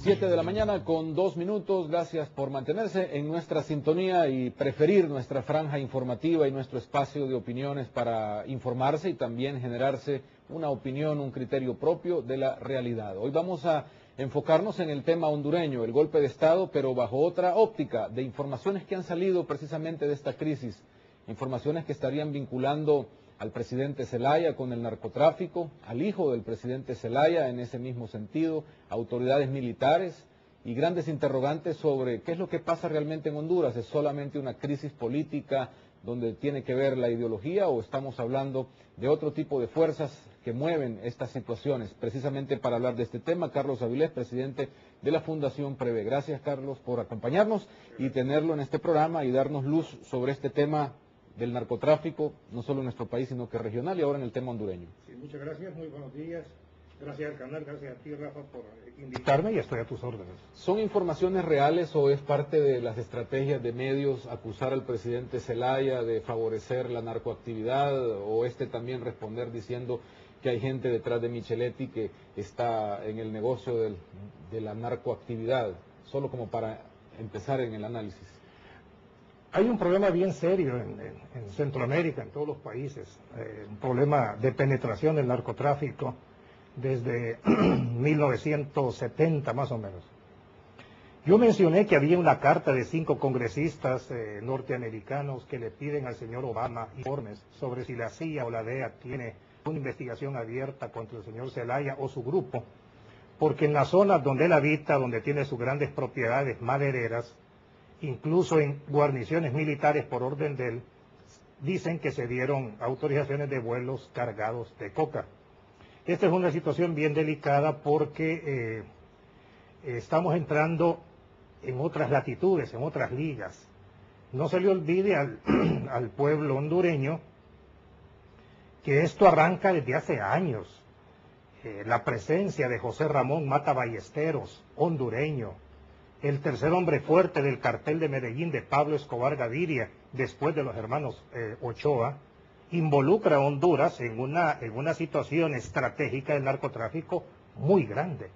7 de la mañana con 2 minutos. Gracias por mantenerse en nuestra sintonía y preferir nuestra franja informativa y nuestro espacio de opiniones para informarse y también generarse una opinión, un criterio propio de la realidad. Hoy vamos a enfocarnos en el tema hondureño, el golpe de Estado, pero bajo otra óptica de informaciones que han salido precisamente de esta crisis, informaciones que estarían vinculando al presidente Zelaya con el narcotráfico, al hijo del presidente Zelaya en ese mismo sentido, autoridades militares y grandes interrogantes sobre qué es lo que pasa realmente en Honduras. ¿Es solamente una crisis política donde tiene que ver la ideología o estamos hablando de otro tipo de fuerzas que mueven estas situaciones? Precisamente para hablar de este tema, Carlos Avilés, presidente de la Fundación Prevé. Gracias, Carlos, por acompañarnos y tenerlo en este programa y darnos luz sobre este tema del narcotráfico, no solo en nuestro país, sino que regional y ahora en el tema hondureño. Sí, muchas gracias, muy buenos días. Gracias al canal, gracias a ti, Rafa, por invitarme y estoy a tus órdenes. ¿Son informaciones reales o es parte de las estrategias de medios acusar al presidente Zelaya de favorecer la narcoactividad o también responder diciendo que hay gente detrás de Micheletti que está en el negocio de la narcoactividad? Solo como para empezar en el análisis. Hay un problema bien serio en Centroamérica, en todos los países, un problema de penetración del narcotráfico desde 1970 más o menos. Yo mencioné que había una carta de 5 congresistas norteamericanos que le piden al señor Obama informes sobre si la CIA o la DEA tiene una investigación abierta contra el señor Zelaya o su grupo, porque en las zonas donde él habita, donde tiene sus grandes propiedades madereras, incluso en guarniciones militares por orden de él, dicen que se dieron autorizaciones de vuelos cargados de coca. Esta es una situación bien delicada porque estamos entrando en otras latitudes, en otras ligas. No se le olvide al pueblo hondureño que esto arranca desde hace años. La presencia de José Ramón Mata Ballesteros, hondureño, el tercer hombre fuerte del cartel de Medellín de Pablo Escobar Gaviria, después de los hermanos Ochoa, involucra a Honduras en una situación estratégica del narcotráfico muy grande.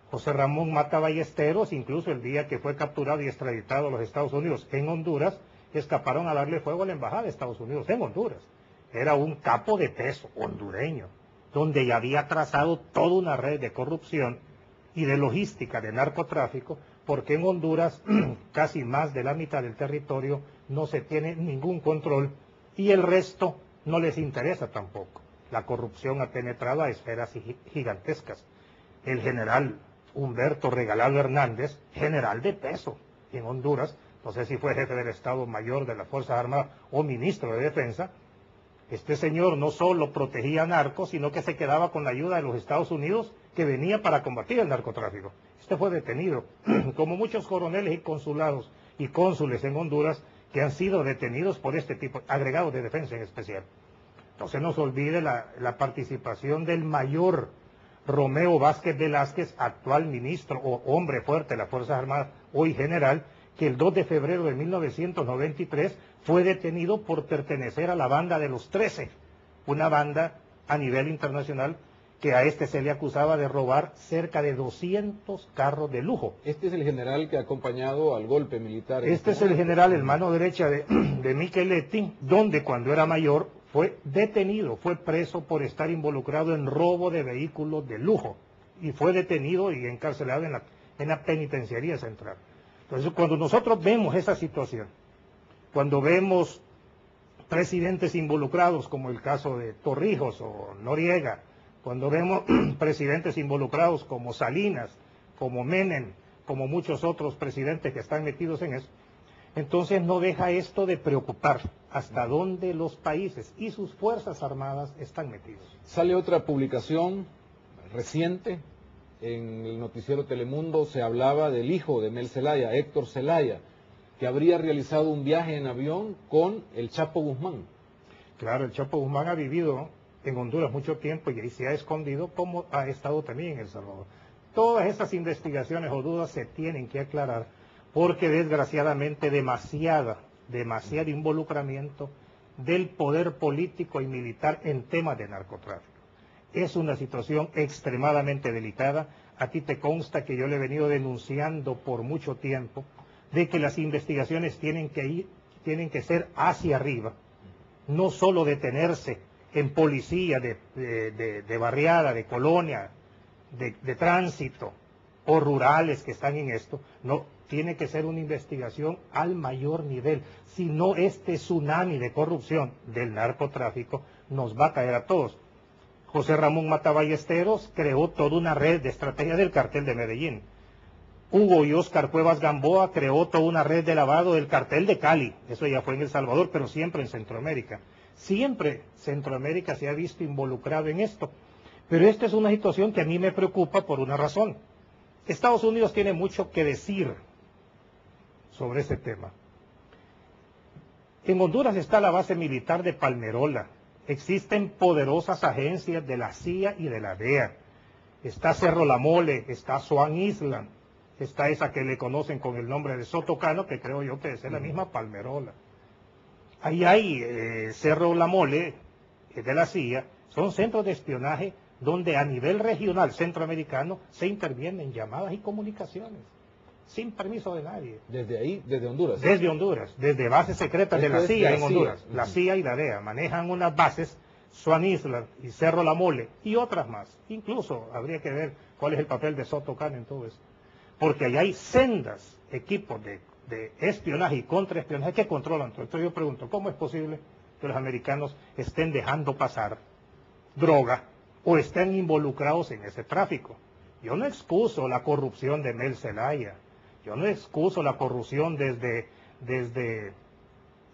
José Ramón Mata Ballesteros, incluso el día que fue capturado y extraditado a los Estados Unidos en Honduras, escaparon a darle fuego a la embajada de Estados Unidos en Honduras. Era un capo de peso hondureño, donde ya había trazado toda una red de corrupción y de logística de narcotráfico, porque en Honduras casi más de la mitad del territorio no se tiene ningún control y el resto no les interesa tampoco. La corrupción ha penetrado a esferas gigantescas. El general Humberto Regalado Hernández, general de peso en Honduras, no sé si fue jefe del Estado Mayor de las Fuerzas Armadas o ministro de Defensa, este señor no solo protegía narcos, sino que se quedaba con la ayuda de los Estados Unidos que venía para combatir el narcotráfico. Este fue detenido, como muchos coroneles y consulados y cónsules en Honduras que han sido detenidos por este tipo, agregados de defensa en especial. No se nos olvide la participación del mayor Romeo Vázquez Velázquez, actual ministro o hombre fuerte de las Fuerzas Armadas, hoy general, que el 2 de febrero de 1993 fue detenido por pertenecer a la banda de los 13, una banda a nivel internacional que a este se le acusaba de robar cerca de 200 carros de lujo. Este es el general que ha acompañado al golpe militar. Este es el general, el mano derecha de Micheletti, donde cuando era mayor fue detenido, fue preso por estar involucrado en robo de vehículos de lujo y fue detenido y encarcelado en la penitenciaría central. Entonces, cuando nosotros vemos esa situación, cuando vemos presidentes involucrados como el caso de Torrijos o Noriega, cuando vemos presidentes involucrados como Salinas, como Menem, como muchos otros presidentes que están metidos en eso, entonces no deja esto de preocupar hasta dónde los países y sus fuerzas armadas están metidos. Sale otra publicación reciente, en el noticiero Telemundo se hablaba del hijo de Mel Zelaya, Héctor Zelaya, que habría realizado un viaje en avión con el Chapo Guzmán. Claro, el Chapo Guzmán ha vivido en Honduras mucho tiempo y ahí se ha escondido como ha estado también en El Salvador. Todas estas investigaciones o dudas se tienen que aclarar porque desgraciadamente demasiado involucramiento del poder político y militar en temas de narcotráfico. Es una situación extremadamente delicada. A ti te consta que yo le he venido denunciando por mucho tiempo de que las investigaciones tienen que ser hacia arriba, no solo detenerse en policía de barriada, de colonia, de tránsito o rurales que están en esto. No, tiene que ser una investigación al mayor nivel. Si no, este tsunami de corrupción del narcotráfico nos va a caer a todos. José Ramón Mata Ballesteros creó toda una red de estrategia del cartel de Medellín. Hugo y Óscar Cuevas Gamboa creó toda una red de lavado del cartel de Cali. Eso ya fue en El Salvador, pero siempre en Centroamérica. Siempre Centroamérica se ha visto involucrado en esto. Pero esta es una situación que a mí me preocupa por una razón. Estados Unidos tiene mucho que decir sobre ese tema. En Honduras está la base militar de Palmerola. Existen poderosas agencias de la CIA y de la DEA. Está Cerro La Mole, está Swan Island, está esa que le conocen con el nombre de Sotocano, que creo yo que es la misma Palmerola. Ahí hay Cerro La Mole, de la CIA, son centros de espionaje donde a nivel regional centroamericano se intervienen llamadas y comunicaciones, sin permiso de nadie. ¿Desde ahí? ¿Desde Honduras? Desde Honduras, desde bases secretas de la CIA en Honduras. La CIA y la DEA manejan unas bases, Swan Island y Cerro La Mole, y otras más. Incluso habría que ver cuál es el papel de Sotocano en todo eso. Porque allá hay sendas equipos de espionaje y contraespionaje que controlan todo. Entonces yo pregunto, ¿cómo es posible que los americanos estén dejando pasar droga o estén involucrados en ese tráfico? Yo no excuso la corrupción de Mel Zelaya, yo no excuso la corrupción desde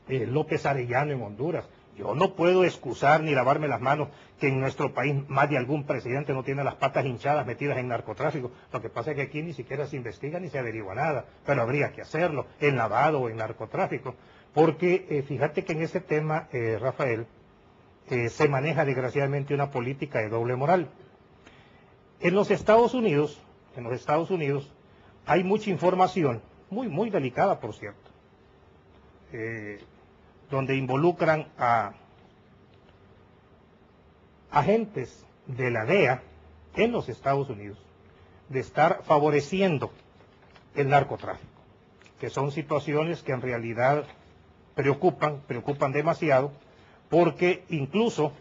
López Arellano en Honduras. Yo no puedo excusar ni lavarme las manos que en nuestro país más de algún presidente no tiene las patas hinchadas metidas en narcotráfico. Lo que pasa es que aquí ni siquiera se investiga ni se averigua nada, pero habría que hacerlo en lavado o en narcotráfico. Porque fíjate que en ese tema, Rafael, se maneja desgraciadamente una política de doble moral. En los Estados Unidos hay mucha información, muy delicada por cierto, donde involucran a agentes de la DEA en los Estados Unidos de estar favoreciendo el narcotráfico, que son situaciones que en realidad preocupan demasiado, porque incluso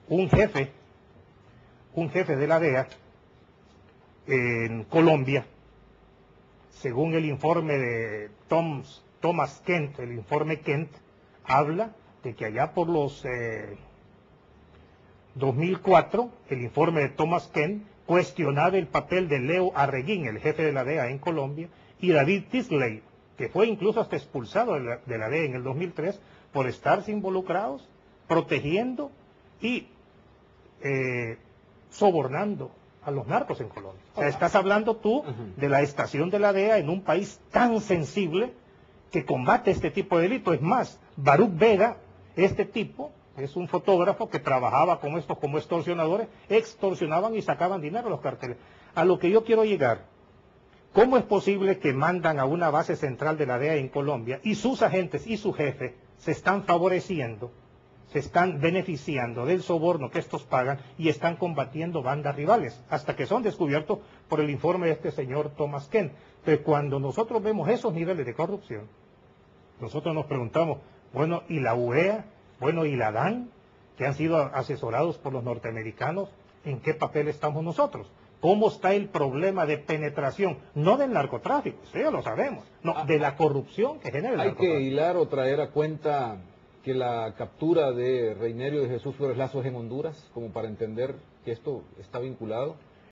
un jefe de la DEA en Colombia, según el informe de Thomas Kent, el informe Kent, habla de que allá por los 2004, el informe de Thomas Kent cuestionaba el papel de Leo Arreguín, el jefe de la DEA en Colombia, y David Tisley, que fue incluso hasta expulsado de la DEA en el 2003 por estarse involucrados, protegiendo y sobornando a los narcos en Colombia. O sea, estás hablando tú de la estación de la DEA en un país tan sensible que combate este tipo de delito. Es más, Baruch Vega, este tipo, es un fotógrafo que trabajaba con estos como extorsionadores, extorsionaban y sacaban dinero a los carteles. A lo que yo quiero llegar, ¿cómo es posible que mandan a una base central de la DEA en Colombia y sus agentes y su jefe se están favoreciendo, se están beneficiando del soborno que estos pagan y están combatiendo bandas rivales, hasta que son descubiertos por el informe de este señor Thomas Kent? Pero cuando nosotros vemos esos niveles de corrupción, nosotros nos preguntamos, bueno, ¿y la UEA? Bueno, ¿y la DAN? Que han sido asesorados por los norteamericanos, ¿en qué papel estamos nosotros? ¿Cómo está el problema de penetración? No del narcotráfico, eso ya lo sabemos, no, de la corrupción que genera el narcotráfico. Hay que hilar o traer a cuenta que la captura de Reinerio de Jesús Flores Lazo es en Honduras, como para entender que esto está vinculado.